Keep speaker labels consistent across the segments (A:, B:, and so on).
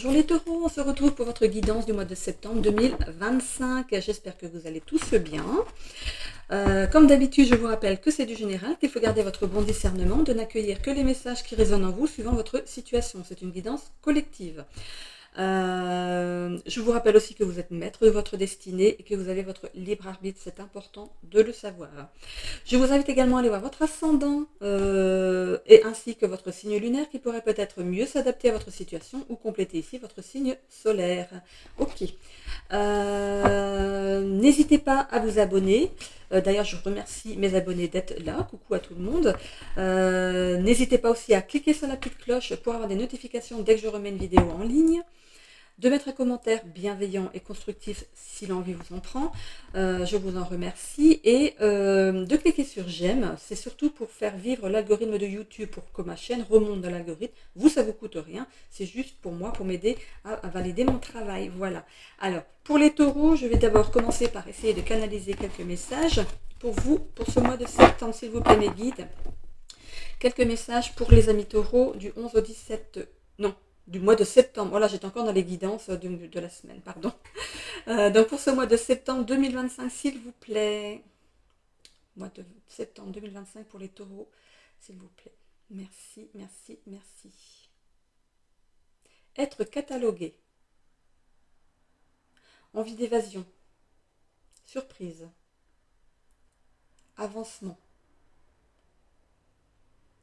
A: Bonjour les taureaux, on se retrouve pour votre guidance du mois de septembre 2025. J'espère que vous allez tous bien. Comme d'habitude, je vous rappelle que c'est du général, qu'il faut garder votre bon discernement, de n'accueillir que les messages qui résonnent en vous suivant votre situation. C'est une guidance collective. Je vous rappelle aussi que vous êtes maître de votre destinée et que vous avez votre libre arbitre, c'est important de le savoir. Je vous invite également à aller voir votre ascendant et ainsi que votre signe lunaire qui pourrait peut-être mieux s'adapter à votre situation ou compléter ici votre signe solaire. Ok. N'hésitez pas à vous abonner. D'ailleurs, je remercie mes abonnés d'être là. Coucou à tout le monde. N'hésitez pas aussi à cliquer sur la petite cloche pour avoir des notifications dès que je remets une vidéo en ligne. De mettre un commentaire bienveillant et constructif si l'envie vous en prend. Je vous en remercie. Et de cliquer sur j'aime, c'est surtout pour faire vivre l'algorithme de YouTube, pour que ma chaîne remonte dans l'algorithme. Vous, ça ne vous coûte rien. C'est juste pour moi, pour m'aider à valider mon travail. Voilà. Alors, pour les taureaux, je vais d'abord commencer par essayer de canaliser quelques messages pour vous, pour ce mois de septembre, s'il vous plaît, mes guides. Quelques messages pour les amis taureaux du 11 au 17... Non, du mois de septembre. Voilà, j'étais encore dans les guidances de la semaine, pardon. Donc pour ce mois de septembre 2025, s'il vous plaît. Mois de septembre 2025 pour les taureaux, s'il vous plaît. Merci, merci, merci. Être catalogué. Envie d'évasion. Surprise. Avancement.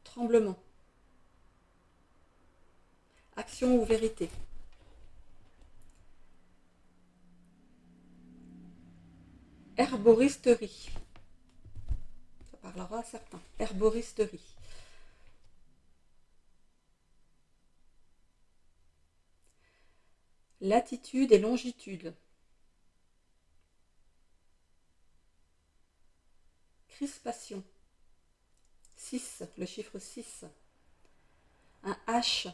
A: Tremblement. Action ou vérité. Herboristerie. Ça parlera à certains. Herboristerie. Latitude et longitude. Crispation. 6, le chiffre 6. Un H.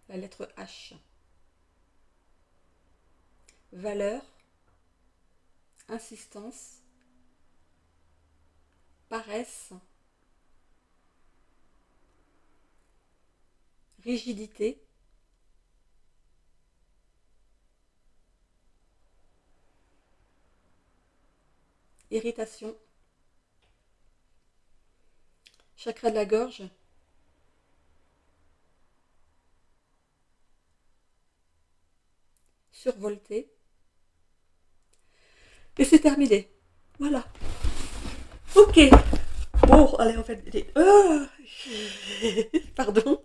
A: La lettre H. Valeur. Insistance. Paresse. Rigidité. Irritation. Chakra de la gorge. Survolté. Et c'est terminé. Voilà. Ok. Bon, allez, on fait... Pardon.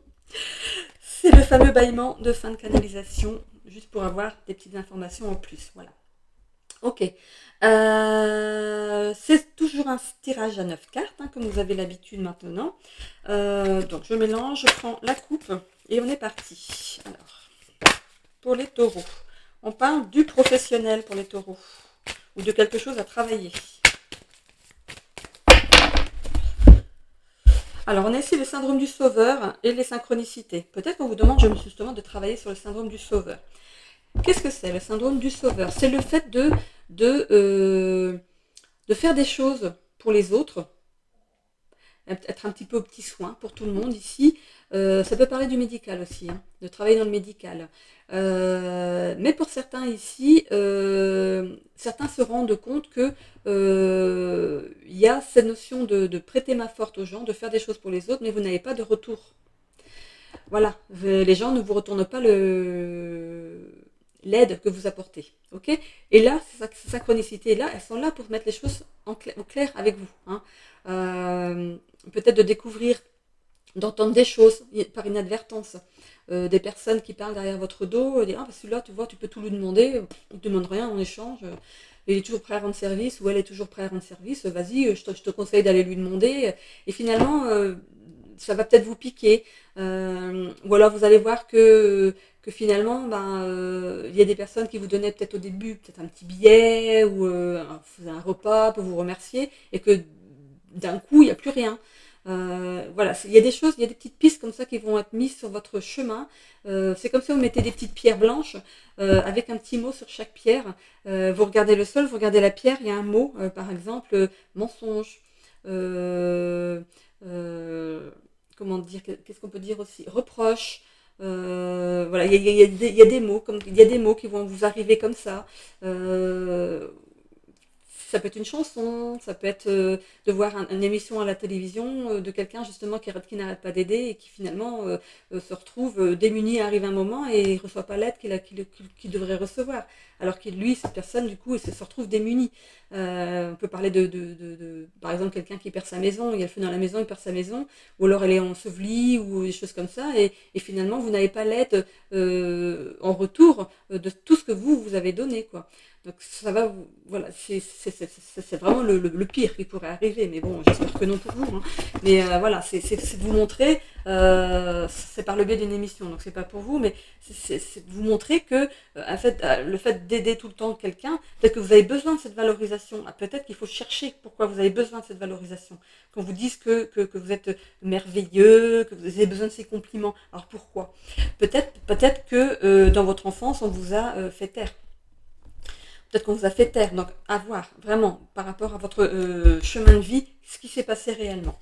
A: C'est le fameux bâillement de fin de canalisation, juste pour avoir des petites informations en plus. Voilà. Ok. C'est toujours un tirage à 9 cartes, hein, comme vous avez l'habitude maintenant. Donc je mélange, je prends la coupe et on est parti. Alors, pour les taureaux, on parle du professionnel pour les taureaux, ou de quelque chose à travailler. Alors, on a ici le syndrome du sauveur et les synchronicités. Peut-être qu'on vous demande justement de travailler sur le syndrome du sauveur. Qu'est-ce que c'est le syndrome du sauveur? C'est le fait de faire des choses pour les autres, être un petit peu au petit soin pour tout le monde ici. Ça peut parler du médical aussi, hein, de travailler dans le médical. Mais pour certains ici, certains se rendent compte que il y a cette notion de prêter main forte aux gens, de faire des choses pour les autres, mais vous n'avez pas de retour. Voilà, les gens ne vous retournent pas l'aide que vous apportez. Ok. Et là, ces synchronicités-là, elles sont là pour mettre les choses au clair avec vous. Hein. Peut-être de découvrir, d'entendre des choses par inadvertance. Des personnes qui parlent derrière votre dos, dire, ah, bah, celui-là, tu vois, tu peux tout lui demander, il ne demande rien en échange, il est toujours prêt à rendre service, ou elle est toujours prête à rendre service, vas-y, je te conseille d'aller lui demander. Et finalement, ça va peut-être vous piquer. Ou alors vous allez voir que finalement, il y a des personnes qui vous donnaient peut-être au début peut-être un petit billet ou un repas pour vous remercier, et que d'un coup, il n'y a plus rien. Voilà, il y a des choses, il y a des petites pistes comme ça qui vont être mises sur votre chemin. C'est comme si vous mettez des petites pierres blanches avec un petit mot sur chaque pierre. Vous regardez le sol, vous regardez la pierre, il y a un mot, par exemple, mensonge. Euh, comment dire, qu'est-ce qu'on peut dire aussi? Reproche. Voilà, il y a des mots, comme, il y a des mots qui vont vous arriver comme ça. Euh, Ça peut être une chanson, ça peut être de voir une émission à la télévision de quelqu'un justement qui n'arrête pas d'aider et qui finalement se retrouve démuni, arrive un moment et il ne reçoit pas l'aide qu'il devrait recevoir. Alors que lui, cette personne, du coup, il se retrouve démuni. On peut parler par exemple, quelqu'un qui perd sa maison, il y a le feu dans la maison, il perd sa maison, ou alors elle est ensevelie, ou des choses comme ça, et finalement, vous n'avez pas l'aide en retour de tout ce que vous avez donné, quoi. Donc ça va, voilà, c'est vraiment le pire qui pourrait arriver, mais bon, j'espère que non pour vous, hein. Mais voilà, c'est de vous montrer, c'est par le biais d'une émission, donc c'est pas pour vous, mais c'est de vous montrer que en fait, le fait d'aider tout le temps quelqu'un, peut-être que vous avez besoin de cette valorisation, peut-être qu'il faut chercher pourquoi vous avez besoin de cette valorisation. Qu'on vous dise que vous êtes merveilleux, que vous avez besoin de ces compliments, alors pourquoi? Peut-être que dans votre enfance, on vous a fait taire. Peut-être qu'on vous a fait taire, donc à voir vraiment par rapport à votre chemin de vie, ce qui s'est passé réellement.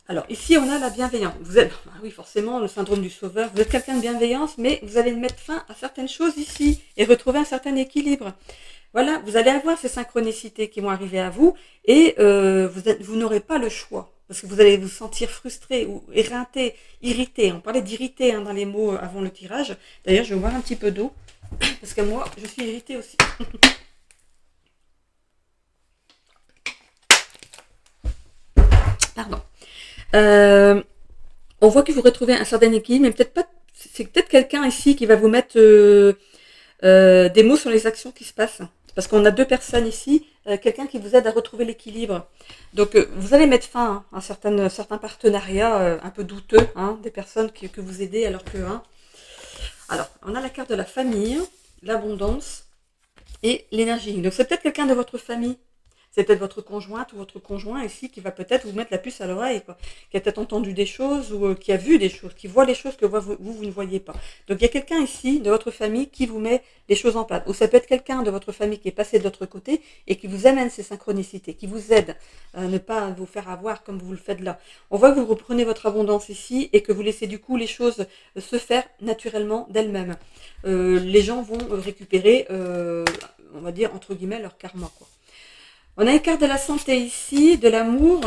A: Alors ici on a la bienveillance. Vous êtes, ah oui forcément, le syndrome du sauveur, vous êtes quelqu'un de bienveillance, mais vous allez mettre fin à certaines choses ici et retrouver un certain équilibre. Voilà, vous allez avoir ces synchronicités qui vont arriver à vous et vous n'aurez pas le choix. Parce que vous allez vous sentir frustré ou éreinté, irrité. On parlait d'irrité dans les mots avant le tirage. D'ailleurs, je vais boire un petit peu d'eau. Parce que moi, je suis irritée aussi. Pardon. Euh, on voit que vous retrouvez un certain équilibre, mais peut-être pas. C'est peut-être quelqu'un ici qui va vous mettre des mots sur les actions qui se passent. Parce qu'on a deux personnes ici, quelqu'un qui vous aide à retrouver l'équilibre. Donc vous allez mettre fin à certains partenariats un peu douteux, hein, des personnes que vous aidez alors que... Hein. Alors, on a la carte de la famille, l'abondance et l'énergie. Donc c'est peut-être quelqu'un de votre famille. C'est peut-être votre conjointe ou votre conjoint ici qui va peut-être vous mettre la puce à l'oreille, quoi. Qui a peut-être entendu des choses ou qui a vu des choses, qui voit les choses que vous ne voyez pas. Donc il y a quelqu'un ici de votre famille qui vous met les choses en place. Ou ça peut être quelqu'un de votre famille qui est passé de l'autre côté et qui vous amène ces synchronicités, qui vous aide à ne pas vous faire avoir comme vous le faites là. On voit que vous reprenez votre abondance ici et que vous laissez du coup les choses se faire naturellement d'elles-mêmes. Les gens vont récupérer, on va dire entre guillemets, leur karma, quoi. On a une carte de la santé ici, de l'amour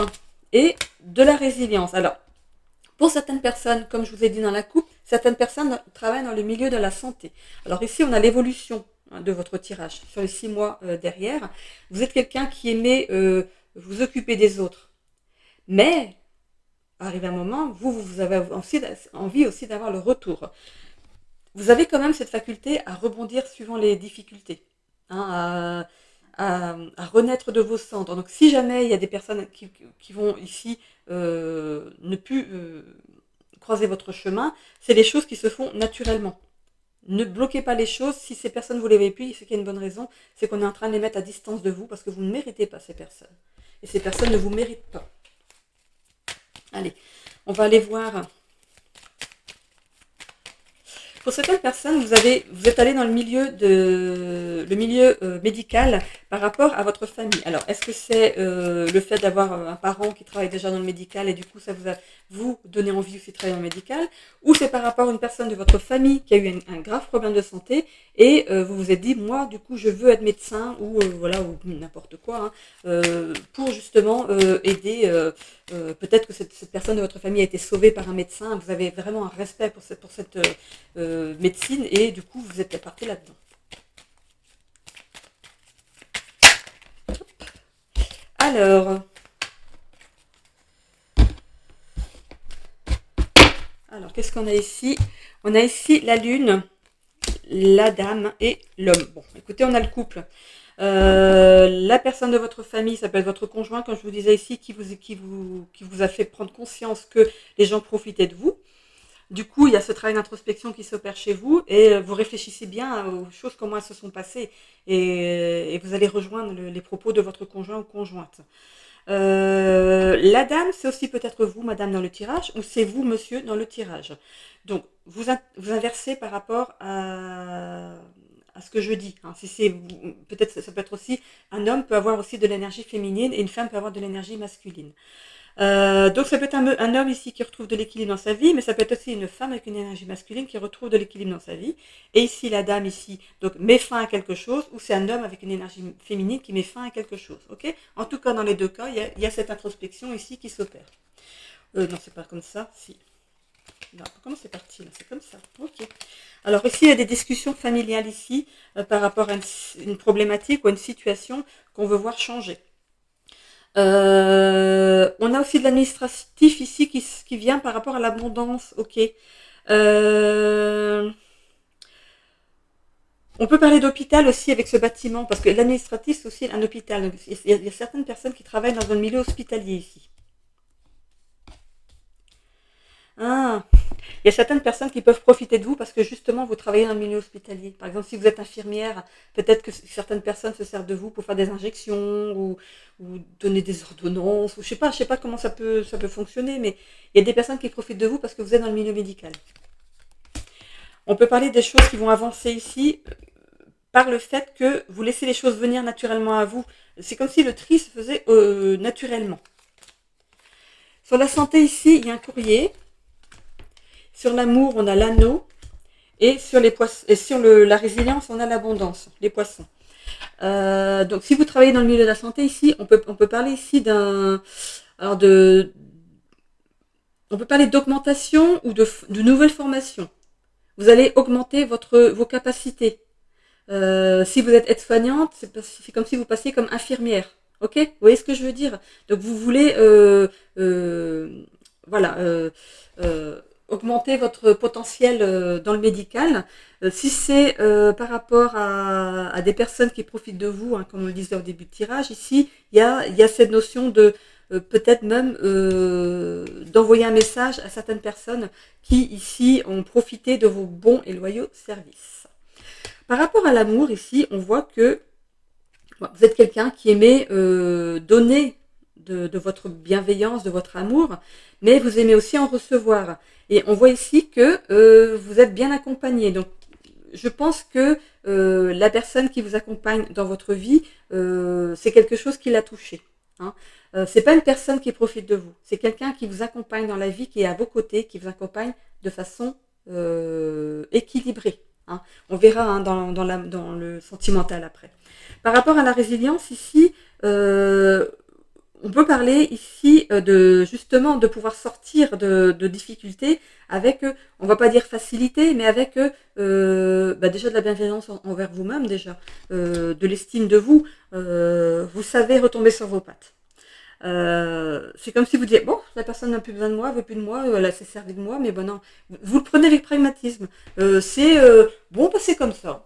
A: et de la résilience. Alors, pour certaines personnes, comme je vous ai dit dans la coupe, certaines personnes travaillent dans le milieu de la santé. Alors ici, on a l'évolution de votre tirage sur les 6 mois derrière. Vous êtes quelqu'un qui aimait vous occuper des autres. Mais, arrive un moment, vous avez envie aussi d'avoir le retour. Vous avez quand même cette faculté à rebondir suivant les difficultés. Hein, à renaître de vos cendres. Donc si jamais il y a des personnes qui vont ici ne plus croiser votre chemin, c'est des choses qui se font naturellement. Ne bloquez pas les choses. Si ces personnes vous les voyez plus, c'est qu'il y a une bonne raison, c'est qu'on est en train de les mettre à distance de vous parce que vous ne méritez pas ces personnes. Et ces personnes ne vous méritent pas. Allez, on va aller voir. Pour certaines personnes, vous êtes allé dans le milieu médical par rapport à votre famille. Alors, est-ce que c'est le fait d'avoir un parent qui travaille déjà dans le médical et du coup, ça vous donné envie aussi de travailler dans le médical, ou c'est par rapport à une personne de votre famille qui a eu un grave problème de santé et vous vous êtes dit, moi, du coup, je veux être médecin ou voilà, ou n'importe quoi, hein, pour justement aider. Peut-être que cette personne de votre famille a été sauvée par un médecin, vous avez vraiment un respect pour cette médecine et du coup vous êtes parti là-dedans. Alors qu'est-ce qu'on a ici? On a ici la lune, la dame et l'homme. Bon, écoutez, on a le couple. La personne de votre famille, ça peut être votre conjoint, comme je vous disais ici, qui vous a fait prendre conscience que les gens profitaient de vous. Du coup, il y a ce travail d'introspection qui s'opère chez vous et vous réfléchissez bien aux choses, comment elles se sont passées et vous allez rejoindre les propos de votre conjoint ou conjointe. La dame, c'est aussi peut-être vous, madame, dans le tirage, ou c'est vous, monsieur, dans le tirage. Donc, vous inversez par rapport à ce que je dis. Hein. Si c'est peut-être, ça peut être aussi un homme peut avoir aussi de l'énergie féminine et une femme peut avoir de l'énergie masculine. Donc ça peut être un homme ici qui retrouve de l'équilibre dans sa vie, mais ça peut être aussi une femme avec une énergie masculine qui retrouve de l'équilibre dans sa vie. Et ici, la dame ici, donc met fin à quelque chose, ou c'est un homme avec une énergie féminine qui met fin à quelque chose. Ok. En tout cas, dans les deux cas, il y a cette introspection ici qui s'opère. Non, c'est pas comme ça, si. Non, comment c'est parti là? C'est comme ça. Ok. Alors ici, il y a des discussions familiales ici par rapport à une problématique ou une situation qu'on veut voir changer. On a aussi de l'administratif ici qui vient par rapport à l'abondance. Ok. On peut parler d'hôpital aussi avec ce bâtiment, parce que l'administratif, c'est aussi un hôpital. Donc, il y a certaines personnes qui travaillent dans un milieu hospitalier ici. Ah, il y a certaines personnes qui peuvent profiter de vous parce que justement vous travaillez dans le milieu hospitalier. Par exemple, si vous êtes infirmière, peut-être que certaines personnes se servent de vous pour faire des injections ou donner des ordonnances. Ou je sais pas comment ça peut fonctionner, mais il y a des personnes qui profitent de vous parce que vous êtes dans le milieu médical. On peut parler des choses qui vont avancer ici par le fait que vous laissez les choses venir naturellement à vous. C'est comme si le tri se faisait naturellement. Sur la santé ici, il y a un courrier. Sur l'amour, on a l'anneau. Et sur la résilience, on a l'abondance, les poissons. Donc, si vous travaillez dans le milieu de la santé ici, on peut parler ici on peut parler d'augmentation ou de nouvelles formations. Vous allez augmenter vos capacités. Si vous êtes aide-soignante, c'est comme si vous passiez comme infirmière. Ok? Vous voyez ce que je veux dire? Donc, vous voulez, voilà, augmenter votre potentiel dans le médical. Si c'est par rapport à des personnes qui profitent de vous, hein, comme on le disait au début de tirage, ici, il y a cette notion de peut-être même d'envoyer un message à certaines personnes qui, ici, ont profité de vos bons et loyaux services. Par rapport à l'amour, ici, on voit que vous êtes quelqu'un qui aimait donner de votre bienveillance, de votre amour, mais vous aimez aussi en recevoir. Et on voit ici que vous êtes bien accompagné. Donc, je pense que la personne qui vous accompagne dans votre vie, c'est quelque chose qui l'a touché. Hein. C'est pas une personne qui profite de vous. C'est quelqu'un qui vous accompagne dans la vie, qui est à vos côtés, qui vous accompagne de façon équilibrée. Hein. On verra hein, dans le sentimental après. Par rapport à la résilience, ici, on peut parler ici justement de pouvoir sortir de difficultés avec, on va pas dire facilité, mais avec déjà de la bienveillance envers vous-même déjà, de l'estime de vous. Vous savez retomber sur vos pattes. C'est comme si vous disiez, bon, la personne n'a plus besoin de moi, elle veut plus de moi, elle s'est servie de moi, mais bon non, vous le prenez avec pragmatisme. Bon, bah, c'est comme ça.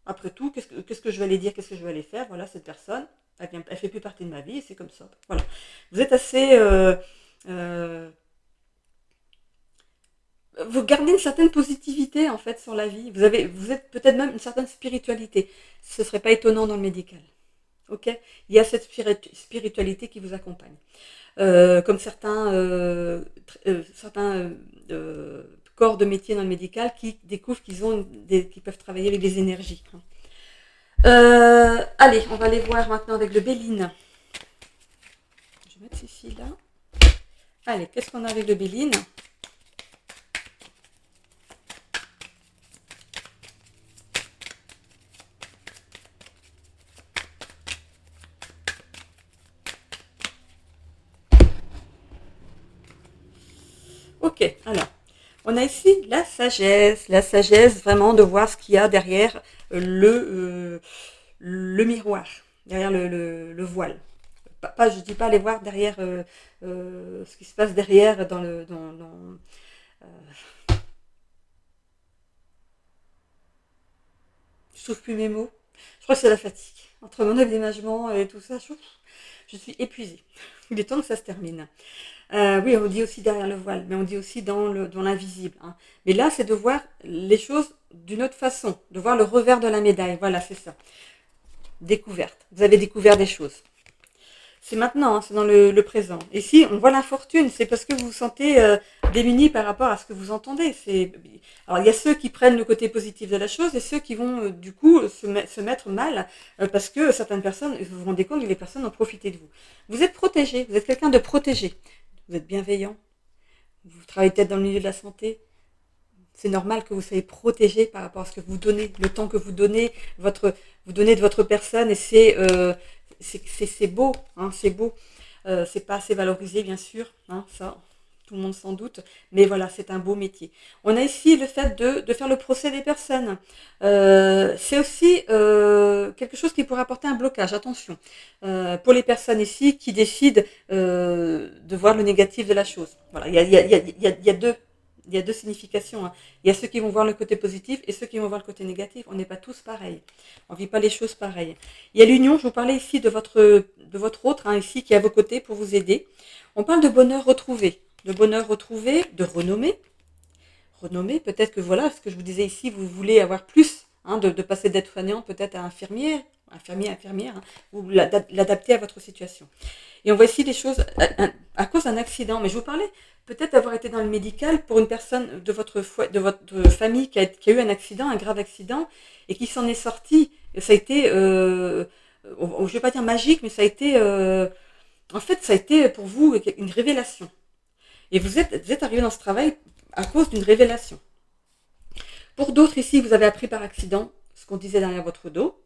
A: Après tout, qu'est-ce que je vais aller dire, qu'est-ce que je vais aller faire? Voilà, cette personne, elle fait plus partie de ma vie et c'est comme ça. Voilà. Vous êtes assez... vous gardez une certaine positivité en fait sur la vie. Vous êtes peut-être même une certaine spiritualité. Ce serait pas étonnant dans le médical. Ok? Il y a cette spiritualité qui vous accompagne. Comme certains corps de métier dans le médical qui découvrent qu'ils peuvent travailler avec des énergies. Allez, on va aller voir maintenant avec le Béline. Je vais mettre ceci là. Allez, qu'est-ce qu'on a avec le Béline? Ok, alors, on a ici la sagesse vraiment de voir ce qu'il y a derrière le miroir, derrière le voile. Je ne dis pas aller voir derrière ce qui se passe derrière je trouve plus mes mots. Je crois que c'est la fatigue. Entre mon déménagement et tout ça, je suis épuisée. Il est temps que ça se termine. Oui, on dit aussi derrière le voile, mais on dit aussi dans l'invisible. Hein. Mais là, c'est de voir les choses d'une autre façon, de voir le revers de la médaille. Voilà, c'est ça. Découverte. Vous avez découvert des choses. C'est maintenant, hein, c'est dans le présent. Et si on voit l'infortune, c'est parce que vous vous sentez démuni par rapport à ce que vous entendez. Alors il y a ceux qui prennent le côté positif de la chose et ceux qui vont du coup se mettre mal parce que certaines personnes, vous vous rendez compte que les personnes ont profité de vous. Vous êtes protégé, vous êtes quelqu'un de protégé. Vous êtes bienveillant, vous travaillez peut-être dans le milieu de la santé. C'est normal que vous soyez protégé par rapport à ce que vous donnez, le temps que vous donnez, vous donnez de votre personne et c'est beau, hein, c'est beau. C'est pas assez valorisé bien sûr, hein, ça tout le monde s'en doute, mais voilà, c'est un beau métier. On a ici le fait de faire le procès des personnes. C'est aussi quelque chose qui pourrait apporter un blocage, attention. Pour les personnes ici qui décident de voir le négatif de la chose. Voilà, il y a deux significations, hein. Il y a ceux qui vont voir le côté positif et ceux qui vont voir le côté négatif. On n'est pas tous pareils. On ne vit pas les choses pareilles. Il y a l'union, je vous parlais ici de votre autre, hein, ici, qui est à vos côtés pour vous aider. On parle de bonheur retrouvé. De bonheur retrouvé, de renommée. Renommée, peut-être que voilà, ce que je vous disais ici, vous voulez avoir plus, hein, de passer d'être soignant peut-être à infirmière, infirmière, hein, ou l'adapter à votre situation. Et on voit ici des choses à cause d'un accident. Mais je vous parlais peut-être d'avoir été dans le médical pour une personne de votre famille qui a eu un accident, un grave accident, et qui s'en est sorti. Ça a été, je ne vais pas dire magique, mais ça a été, en fait, ça a été pour vous une révélation. Et vous êtes arrivé dans ce travail à cause d'une révélation. Pour d'autres ici, vous avez appris par accident ce qu'on disait derrière votre dos.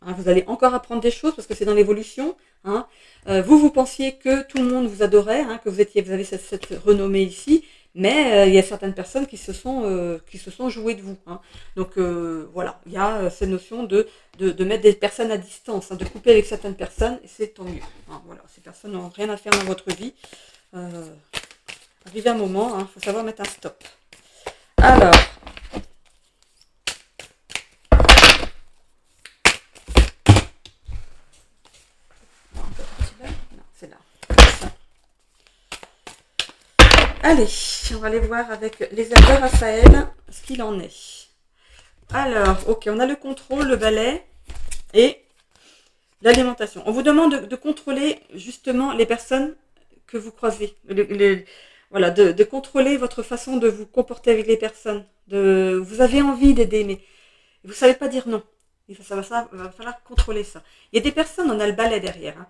A: Hein, vous allez encore apprendre des choses parce que c'est dans l'évolution. Hein. Vous pensiez que tout le monde vous adorait, hein, que vous avez cette renommée ici, mais il y a certaines personnes qui se sont jouées de vous. Hein. Donc voilà, il y a cette notion de mettre des personnes à distance, hein, de couper avec certaines personnes, et c'est tant mieux. Hein, voilà, ces personnes n'ont rien à faire dans votre vie. Arrivé un moment, il faut savoir mettre un stop. Alors, c'est là. Allez, on va aller voir avec les aides de Raphaël ce qu'il en est. Alors, ok, on a le contrôle, le balai et l'alimentation. On vous demande de contrôler justement les personnes que vous croisez. Voilà, de contrôler votre façon de vous comporter avec les personnes. Vous avez envie d'aider, mais vous ne savez pas dire non. Ça va falloir contrôler ça. Il y a des personnes, on a le balai derrière. Hein.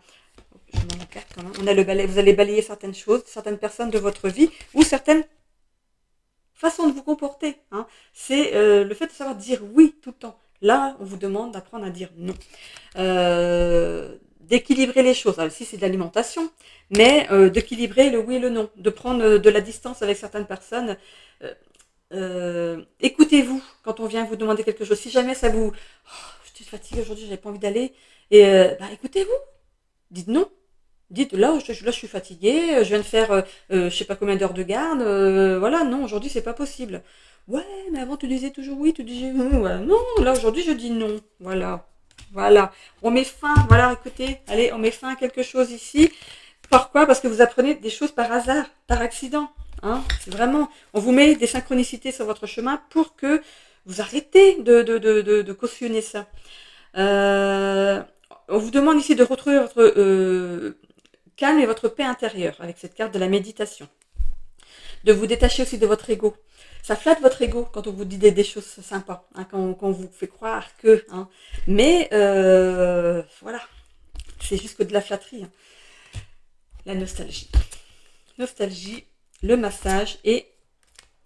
A: Je m'en écarte quand même. On a le balai, vous allez balayer certaines choses, certaines personnes de votre vie ou certaines façons de vous comporter. Hein. C'est le fait de savoir dire oui tout le temps. Là, on vous demande d'apprendre à dire non. D'équilibrer les choses. Alors ici, c'est de l'alimentation, mais d'équilibrer le oui et le non. De prendre de la distance avec certaines personnes. Écoutez-vous quand on vient vous demander quelque chose. Si jamais ça vous... Oh, je suis fatiguée aujourd'hui, j'avais pas envie d'aller. Et écoutez-vous. Dites non. Dites là je suis fatiguée, je viens de faire je sais pas combien d'heures de garde, voilà, non, aujourd'hui c'est pas possible. Ouais, mais avant tu disais toujours oui, tu disais ouais, non, là aujourd'hui je dis non. Voilà. Voilà. On met fin, voilà, écoutez, allez, on met fin à quelque chose ici. Pourquoi? Parce que vous apprenez des choses par hasard, par accident. Hein, c'est vraiment, on vous met des synchronicités sur votre chemin pour que vous arrêtez de cautionner ça. On vous demande ici de retrouver votre calme et votre paix intérieure avec cette carte de la méditation. De vous détacher aussi de votre ego. Ça flatte votre ego quand on vous dit des choses sympas, hein, quand on vous fait croire que. Hein. Mais voilà, c'est juste que de la flatterie. Hein. La nostalgie. Nostalgie, le massage et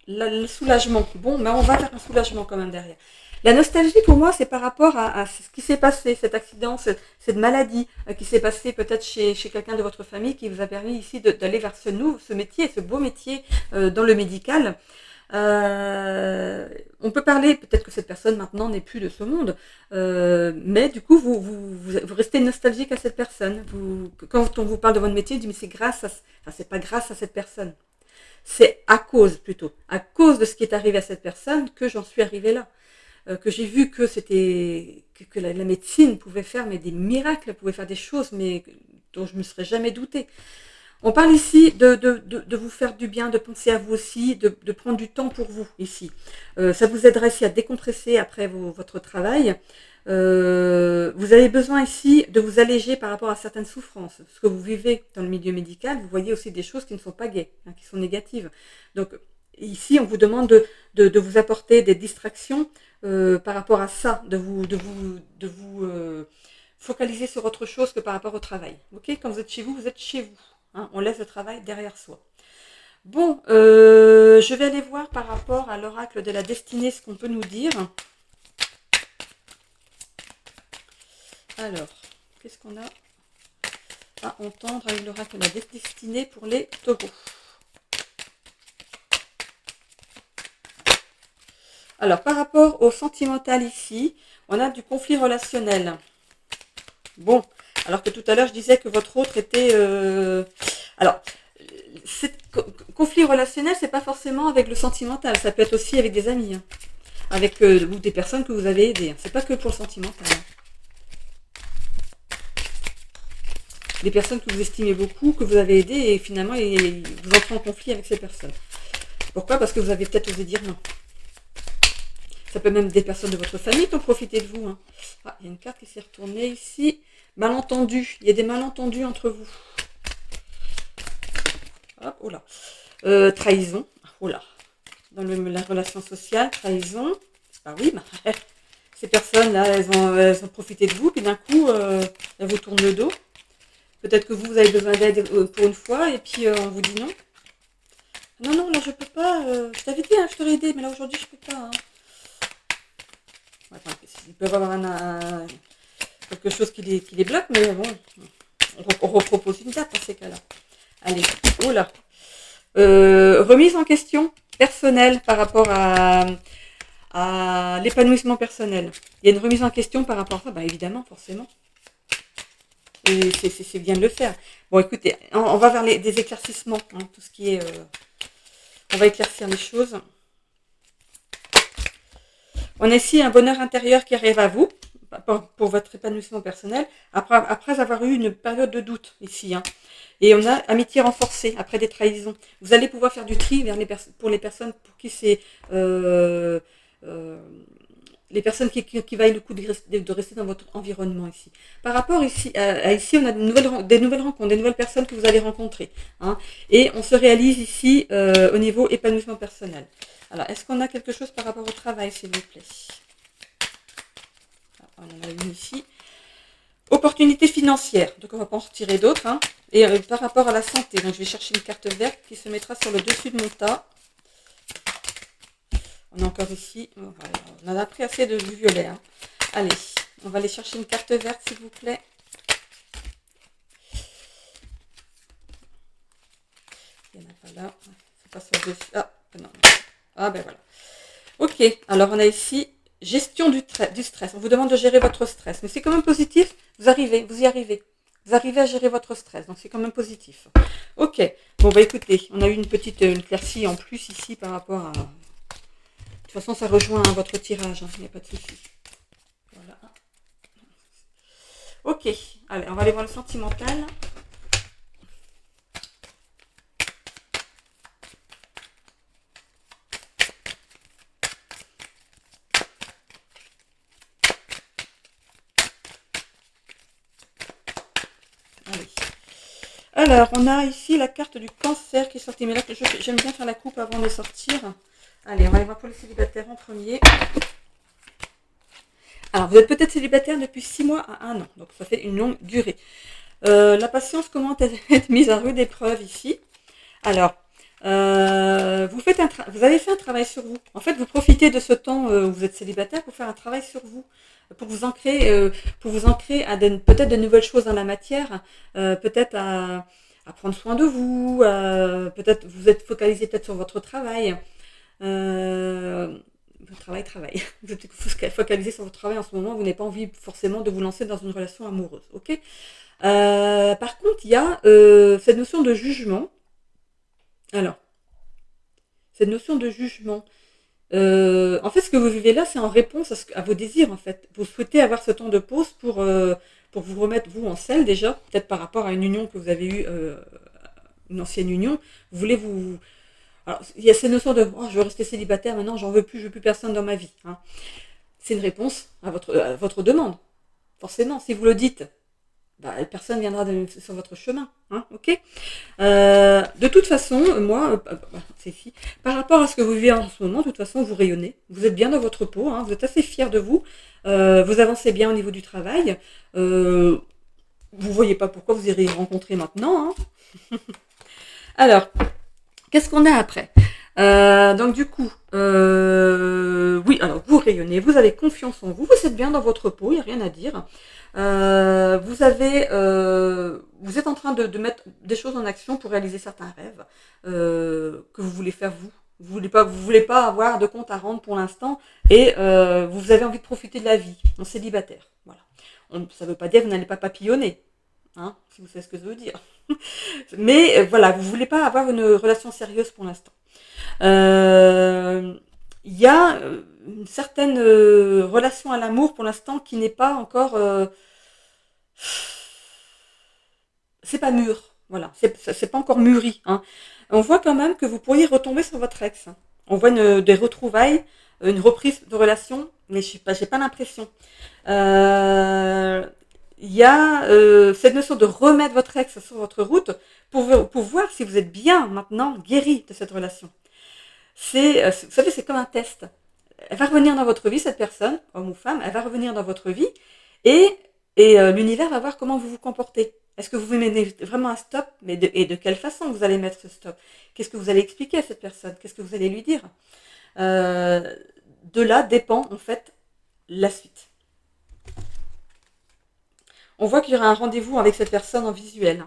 A: le soulagement. Bon, mais on va faire un soulagement quand même derrière. La nostalgie, pour moi, c'est par rapport à ce qui s'est passé, cet accident, cette maladie qui s'est passée peut-être chez quelqu'un de votre famille qui vous a permis ici d'aller vers ce métier, ce beau métier dans le médical. On peut parler, peut-être que cette personne maintenant n'est plus de ce monde, mais du coup, vous restez nostalgique à cette personne. Quand on vous parle de votre métier, vous dites, mais c'est c'est pas grâce à cette personne. C'est à cause de ce qui est arrivé à cette personne que j'en suis arrivée là. Que j'ai vu que que la médecine pouvait faire mais des miracles, pouvait faire des choses mais dont je me serais jamais doutée. On parle ici de vous faire du bien, de penser à vous aussi, de prendre du temps pour vous ici. Ça vous aidera ici à décompresser après votre travail. Vous avez besoin ici de vous alléger par rapport à certaines souffrances. Ce que vous vivez dans le milieu médical, vous voyez aussi des choses qui ne sont pas gaies, qui sont négatives. Donc ici, on vous demande de vous apporter des distractions par rapport à ça, de vous focaliser sur autre chose que par rapport au travail. Ok, quand vous êtes chez vous vous. Hein, on laisse le travail derrière soi. Bon, je vais aller voir par rapport à l'oracle de la destinée ce qu'on peut nous dire. Alors, qu'est-ce qu'on a à entendre avec l'oracle de la destinée pour les taureaux? Alors, par rapport au sentimental ici, on a du conflit relationnel. Bon, alors que tout à l'heure, je disais que votre autre était... Alors, conflit relationnel, c'est pas forcément avec le sentimental, ça peut être aussi avec des amis, hein, avec ou des personnes que vous avez aidées. Hein. C'est pas que pour le sentimental. Hein. Des personnes que vous estimez beaucoup, que vous avez aidées, et finalement, vous entrez en conflit avec ces personnes. Pourquoi? Parce que vous avez peut-être osé dire non. Ça peut même être des personnes de votre famille qui ont profité de vous. Hein. Ah, il y a une carte qui s'est retournée ici. Malentendu. Il y a des malentendus entre vous. Hop, oh là. Trahison. Oh là. Dans la relation sociale, trahison. Ah oui, bah, ces personnes-là, elles ont profité de vous, puis d'un coup, elles vous tournent le dos. Peut-être que vous avez besoin d'aide pour une fois, et puis on vous dit non. Non, non, là je peux pas. Je t'avais dit, hein, je t'aurais aidé, mais là aujourd'hui je peux pas. Hein. Enfin, ils peuvent avoir quelque chose qui les bloque, mais bon, on repropose une date dans ces cas-là. Allez, oh là. Remise en question personnelle par rapport à l'épanouissement personnel. Il y a une remise en question par rapport à ça, bah évidemment, forcément. Et c'est bien de le faire. Bon, écoutez, on va vers des éclaircissements, hein, tout ce qui est... on va éclaircir les choses. On a ici un bonheur intérieur qui arrive à vous, pour votre épanouissement personnel, après avoir eu une période de doute ici. Hein. Et on a amitié renforcée après des trahisons. Vous allez pouvoir faire du tri pour les personnes pour qui c'est... les personnes qui valent le coup de rester dans votre environnement ici. Par rapport ici, ici on a des nouvelles rencontres, des nouvelles personnes que vous allez rencontrer. Hein, et on se réalise ici au niveau épanouissement personnel. Alors, est-ce qu'on a quelque chose par rapport au travail, s'il vous plaît? On en a une ici. Opportunité financière. Donc, on va pas en retirer d'autres. Hein. Et par rapport à la santé, donc je vais chercher une carte verte qui se mettra sur le dessus de mon tas. On a encore ici. On en a pris assez du violet. Hein. Allez, on va aller chercher une carte verte, s'il vous plaît. Il n'y en a pas là. C'est pas sur le dessus. Ah, non. Ah, ben voilà. Ok, alors on a ici gestion du stress. On vous demande de gérer votre stress. Mais c'est quand même positif. Vous y arrivez. Vous arrivez à gérer votre stress. Donc c'est quand même positif. Ok. Bon, bah écoutez, on a eu une éclaircie en plus ici par rapport à... De toute façon, ça rejoint votre tirage. Il n'y a pas de souci. Voilà. Ok. Allez, on va aller voir le sentimental. Alors, on a ici la carte du cancer qui est sortie. Mais là, j'aime bien faire la coupe avant de sortir. Allez, on va aller voir pour les célibataires en premier. Alors, vous êtes peut-être célibataire depuis 6 mois à 1 an. Donc, ça fait une longue durée. La patience commence à être mise à rude épreuve ici. Alors, vous avez fait un travail sur vous. En fait, vous profitez de ce temps où vous êtes célibataire pour faire un travail sur vous. Pour vous ancrer à peut-être de nouvelles choses dans la matière, peut-être à prendre soin de vous, peut-être vous êtes focalisé peut-être sur votre travail. Travail. Vous êtes focalisé sur votre travail en ce moment, vous n'avez pas envie forcément de vous lancer dans une relation amoureuse. Ok. Par contre, il y a cette notion de jugement. Alors, cette notion de jugement. En fait, ce que vous vivez là, c'est en réponse à vos désirs, en fait. Vous souhaitez avoir ce temps de pause pour vous remettre, vous, en selle, déjà, peut-être par rapport à une union que vous avez eue une ancienne union, vous voulez vous... Alors, il y a ces notions de oh, je veux rester célibataire maintenant, j'en veux plus, je veux plus personne dans ma vie. Hein. C'est une réponse à votre demande. Forcément, si vous le dites, bah, personne viendra sur votre chemin. Hein, ok. De toute façon, moi, c'est ici, par rapport à ce que vous vivez en ce moment, de toute façon, vous rayonnez. Vous êtes bien dans votre peau, hein, vous êtes assez fier de vous. Vous avancez bien au niveau du travail. Vous voyez pas pourquoi vous irez rencontrer maintenant. Hein. Alors, qu'est-ce qu'on a après? Donc du coup, oui, alors vous rayonnez, vous avez confiance en vous, vous êtes bien dans votre peau, il n'y a rien à dire. Vous êtes en train de mettre des choses en action pour réaliser certains rêves que vous voulez faire vous. Vous voulez pas avoir de compte à rendre pour l'instant et vous avez envie de profiter de la vie en célibataire. Voilà. Ça ne veut pas dire que vous n'allez pas papillonner, hein, si vous savez ce que ça veut dire. Mais voilà, vous voulez pas avoir une relation sérieuse pour l'instant. Il y a une certaine relation à l'amour pour l'instant qui n'est pas encore... c'est pas mûr, voilà, c'est pas encore mûri. Hein. On voit quand même que vous pourriez retomber sur votre ex. Hein. On voit des retrouvailles, une reprise de relation, mais j'ai pas l'impression. Il y a cette notion de remettre votre ex sur votre route pour voir si vous êtes bien maintenant guéri de cette relation. Vous savez, c'est comme un test. Elle va revenir dans votre vie, cette personne, homme ou femme, elle va revenir dans votre vie et l'univers va voir comment vous vous comportez. Est-ce que vous mettez vraiment un stop, et de quelle façon vous allez mettre ce stop? Qu'est-ce que vous allez expliquer à cette personne? Qu'est-ce que vous allez lui dire? De là dépend en fait la suite. On voit qu'il y aura un rendez-vous avec cette personne en visuel,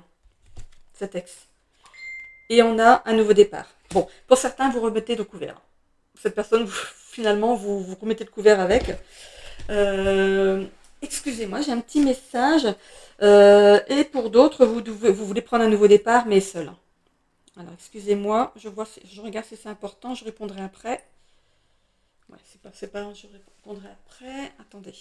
A: cet ex. Et on a un nouveau départ. Bon, pour certains, vous remettez le couvert. Cette personne, finalement, vous remettez le couvert avec. Excusez-moi, j'ai un petit message. Et pour d'autres, vous voulez prendre un nouveau départ, mais seul. Alors, excusez-moi, je regarde si c'est important, je répondrai après. Ouais, c'est pas, je répondrai après. Attendez.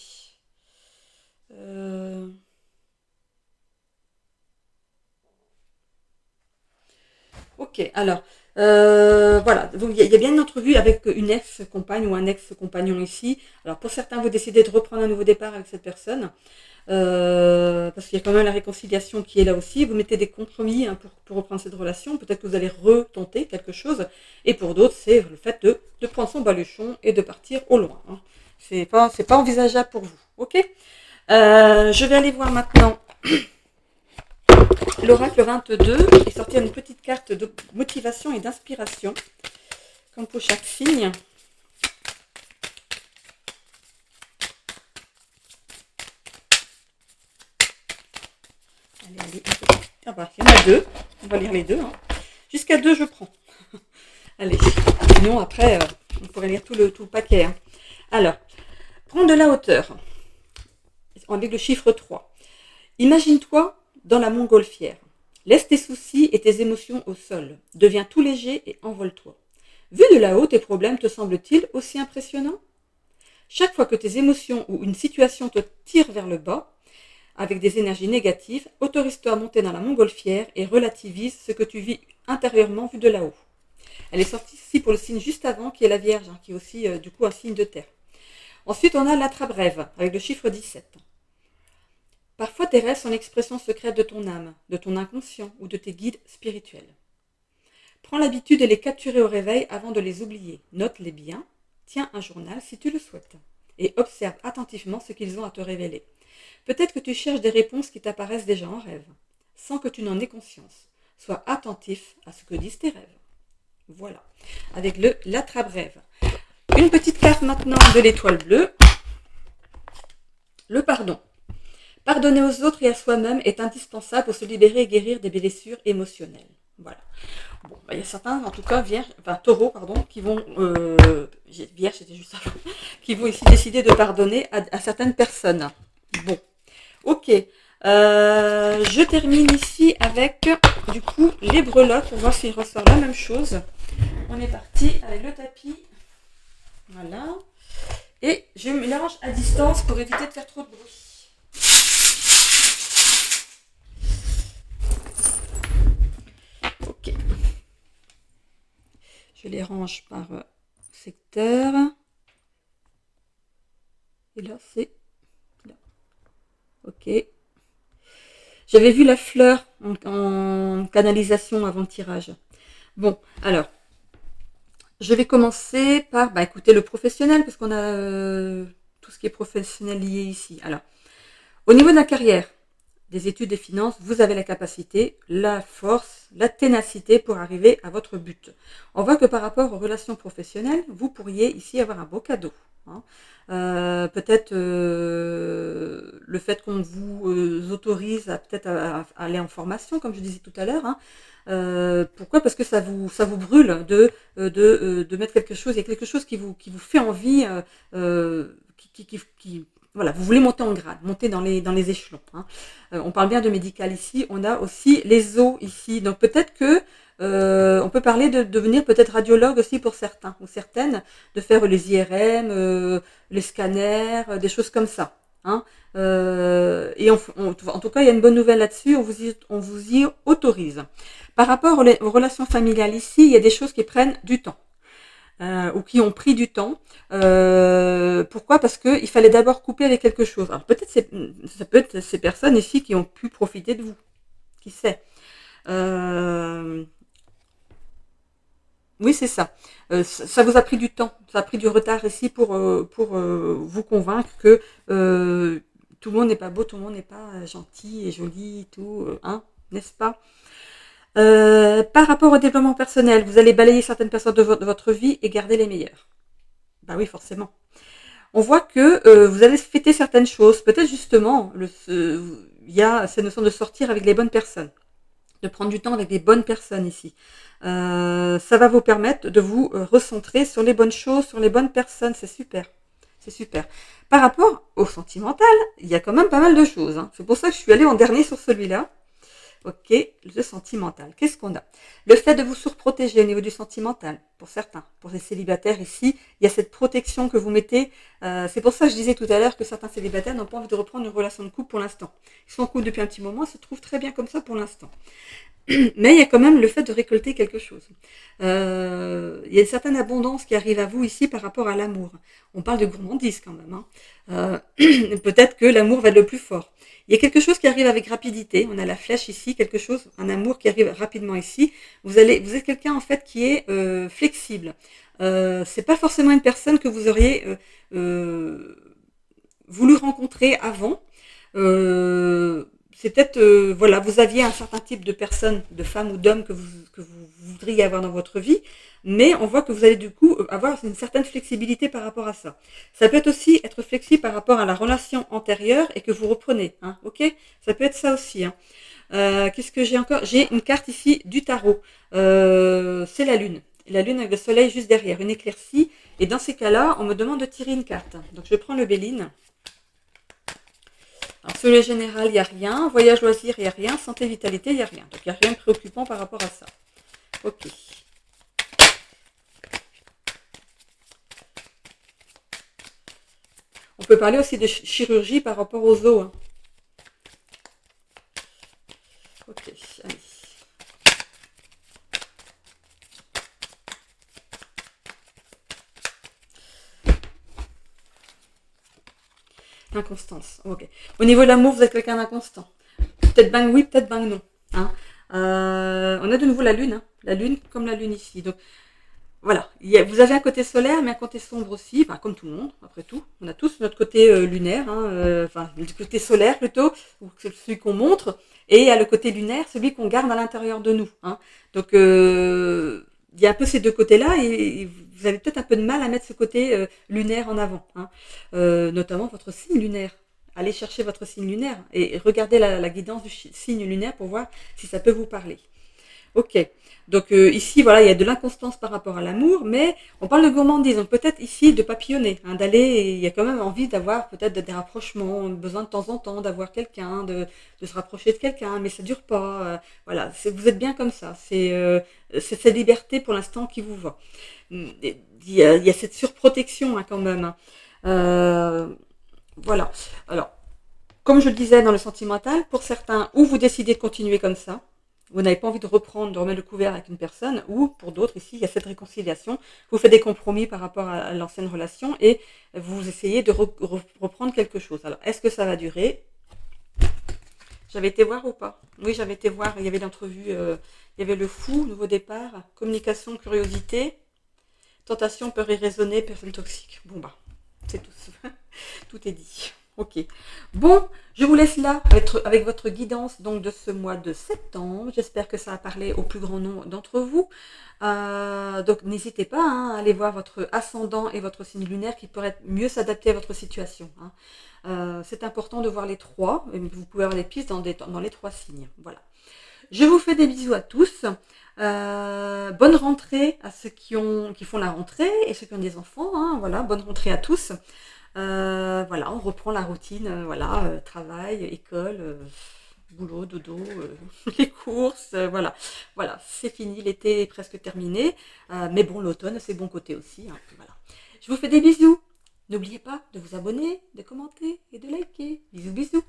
A: Ok, alors, voilà, donc il y a bien une entrevue avec une ex-compagne ou un ex-compagnon ici. Alors pour certains, vous décidez de reprendre un nouveau départ avec cette personne, parce qu'il y a quand même la réconciliation qui est là aussi. Vous mettez des compromis hein, pour reprendre cette relation. Peut-être que vous allez retenter quelque chose. Et pour d'autres, c'est le fait de prendre son baluchon et de partir au loin. Hein. C'est pas envisageable pour vous, ok. Je vais aller voir maintenant... L'oracle 22 est sorti une petite carte de motivation et d'inspiration, comme pour chaque signe. Allez. Ah bah, il y en a deux. On va lire les deux. Hein. Jusqu'à 2, je prends. Allez. Sinon, après, on pourrait lire tout le paquet. Hein. Alors, prends de la hauteur. Avec le chiffre 3. Imagine-toi dans la montgolfière. Laisse tes soucis et tes émotions au sol. Deviens tout léger et envole-toi. Vu de là-haut, tes problèmes te semblent-ils aussi impressionnants? Chaque fois que tes émotions ou une situation te tire vers le bas, avec des énergies négatives, autorise-toi à monter dans la montgolfière et relativise ce que tu vis intérieurement vu de là-haut. Elle est sortie ici pour le signe juste avant, qui est la Vierge, hein, qui est aussi du coup un signe de terre. Ensuite, on a l'attrape-rêve, avec le chiffre 17. Parfois, tes rêves sont l'expression secrète de ton âme, de ton inconscient ou de tes guides spirituels. Prends l'habitude de les capturer au réveil avant de les oublier. Note-les bien, tiens un journal si tu le souhaites, et observe attentivement ce qu'ils ont à te révéler. Peut-être que tu cherches des réponses qui t'apparaissent déjà en rêve, sans que tu n'en aies conscience. Sois attentif à ce que disent tes rêves. Voilà, avec l'attrape-rêve. Une petite carte maintenant de l'étoile bleue. Le pardon. Pardonner aux autres et à soi-même est indispensable pour se libérer et guérir des blessures émotionnelles. Voilà. Bon, il y a certains, en tout cas, taureaux, qui vont, vierge c'était juste avant, qui vont ici décider de pardonner à certaines personnes. Bon, ok. Je termine ici avec, du coup, les breloques pour voir s'il ressort la même chose. On est parti avec le tapis. Voilà. Et je mélange à distance pour éviter de faire trop de bruit. Je les range par secteur. Et là, c'est là. Ok. J'avais vu la fleur en canalisation avant le tirage. Bon, alors, je vais commencer par écouter le professionnel, parce qu'on a tout ce qui est professionnel lié ici. Alors, au niveau de la carrière, des études des finances, vous avez la capacité, la force, la ténacité pour arriver à votre but. On voit que par rapport aux relations professionnelles, vous pourriez ici avoir un beau cadeau. Hein. Peut-être le fait qu'on vous autorise à peut-être à aller en formation, comme je disais tout à l'heure. Hein. Pourquoi? Parce que ça vous brûle de mettre quelque chose, il y a quelque chose qui vous fait envie, voilà, vous voulez monter en grade, monter dans les échelons. Hein. On parle bien de médical ici, on a aussi les os ici. Donc peut-être que on peut parler de devenir peut-être radiologue aussi pour certains ou certaines, de faire les IRM, les scanners, des choses comme ça. Hein. Et en tout cas, il y a une bonne nouvelle là-dessus, on vous y autorise. Par rapport aux relations familiales ici, il y a des choses qui prennent du temps. Ou qui ont pris du temps. Pourquoi? Parce qu'il fallait d'abord couper avec quelque chose. Alors peut-être ça peut être ces personnes ici qui ont pu profiter de vous. Qui sait? Oui, c'est ça. Ça vous a pris du temps. Ça a pris du retard ici pour vous convaincre que tout le monde n'est pas beau, tout le monde n'est pas gentil et joli, tout, hein, n'est-ce pas? Par rapport au développement personnel, vous allez balayer certaines personnes de votre vie et garder les meilleures. Bah oui, forcément. On voit que vous allez fêter certaines choses. Peut-être justement, il y a cette notion de sortir avec les bonnes personnes, de prendre du temps avec les bonnes personnes ici. Ça va vous permettre de vous recentrer sur les bonnes choses, sur les bonnes personnes. C'est super. C'est super. Par rapport au sentimental, il y a quand même pas mal de choses. Hein. C'est pour ça que je suis allée en dernier sur celui-là. Ok, le sentimental. Qu'est-ce qu'on a? Le fait de vous surprotéger au niveau du sentimental, pour certains, pour les célibataires ici, il y a cette protection que vous mettez. C'est pour ça que je disais tout à l'heure que certains célibataires n'ont pas envie de reprendre une relation de couple pour l'instant. Ils sont en couple depuis un petit moment, ils se trouvent très bien comme ça pour l'instant. Mais il y a quand même le fait de récolter quelque chose. Il y a une certaine abondance qui arrive à vous ici par rapport à l'amour. On parle de gourmandise quand même. Hein. Peut-être que l'amour va être le plus fort. Il y a quelque chose qui arrive avec rapidité. On a la flèche ici, quelque chose, un amour qui arrive rapidement ici. Vous êtes quelqu'un en fait qui est flexible. C'est pas forcément une personne que vous auriez voulu rencontrer avant. C'est peut-être, voilà, vous aviez un certain type de personne, de femme ou d'homme que vous voudriez avoir dans votre vie, mais on voit que vous allez du coup avoir une certaine flexibilité par rapport à ça. Ça peut être aussi être flexible par rapport à la relation antérieure et que vous reprenez, hein, ok? Ça peut être ça aussi. Hein. Qu'est-ce que j'ai encore? J'ai une carte ici du tarot. C'est la lune. La lune avec le soleil juste derrière, une éclaircie. Et dans ces cas-là, on me demande de tirer une carte. Donc je prends le Béline. Alors, soleil général, il n'y a rien. Voyage, loisir, il n'y a rien. Santé, vitalité, il n'y a rien. Donc, il n'y a rien de préoccupant par rapport à ça. Ok. On peut parler aussi de chirurgie par rapport aux os. Hein. Ok, allez. Inconstance. Ok. Au niveau de l'amour, vous êtes quelqu'un d'inconstant. Peut-être bang oui, peut-être bang non. Hein. On a de nouveau la lune. Hein. La lune comme la lune ici. Donc voilà. Vous avez un côté solaire, mais un côté sombre aussi. Enfin, comme tout le monde, après tout. On a tous notre côté lunaire. Hein, enfin, le côté solaire plutôt, ou celui qu'on montre. Et il y a le côté lunaire, celui qu'on garde à l'intérieur de nous. Hein. Donc il y a un peu ces deux côtés-là et vous avez peut-être un peu de mal à mettre ce côté lunaire en avant, hein. Notamment votre signe lunaire. Allez chercher votre signe lunaire et regardez la guidance du signe lunaire pour voir si ça peut vous parler. Ok, donc ici, voilà, il y a de l'inconstance par rapport à l'amour, mais on parle de gourmandise, donc peut-être ici de papillonner, hein, d'aller, il y a quand même envie d'avoir peut-être des rapprochements, besoin de temps en temps d'avoir quelqu'un, de se rapprocher de quelqu'un, mais ça dure pas, voilà, vous êtes bien comme ça, c'est cette liberté pour l'instant qui vous va. Il y a cette surprotection hein, quand même. Hein. Voilà, alors, comme je le disais dans le sentimental, pour certains, ou vous décidez de continuer comme ça, vous n'avez pas envie de reprendre, de remettre le couvert avec une personne, ou pour d'autres, ici, il y a cette réconciliation, vous faites des compromis par rapport à l'ancienne relation et vous essayez de reprendre quelque chose. Alors, est-ce que ça va durer? J'avais été voir ou pas? Oui, j'avais été voir, il y avait l'entrevue, il y avait le fou, nouveau départ, communication, curiosité, tentation, peur irraisonnée, personne toxique. Bon bah, c'est tout. Tout est dit. Ok. Bon, je vous laisse là avec votre guidance donc de ce mois de septembre. J'espère que ça a parlé au plus grand nombre d'entre vous. Donc n'hésitez pas hein, à aller voir votre ascendant et votre signe lunaire qui pourraient mieux s'adapter à votre situation. Hein. C'est important de voir les trois. Vous pouvez avoir des pistes dans les trois signes. Voilà. Je vous fais des bisous à tous. Bonne rentrée à ceux qui font la rentrée et ceux qui ont des enfants. Hein, voilà, bonne rentrée à tous. Voilà, on reprend la routine, voilà, travail, école, boulot, dodo, les courses, voilà. Voilà, c'est fini, l'été est presque terminé, mais bon, l'automne, c'est bon côté aussi, hein, voilà. Je vous fais des bisous. N'oubliez pas de vous abonner, de commenter et de liker. Bisous, bisous.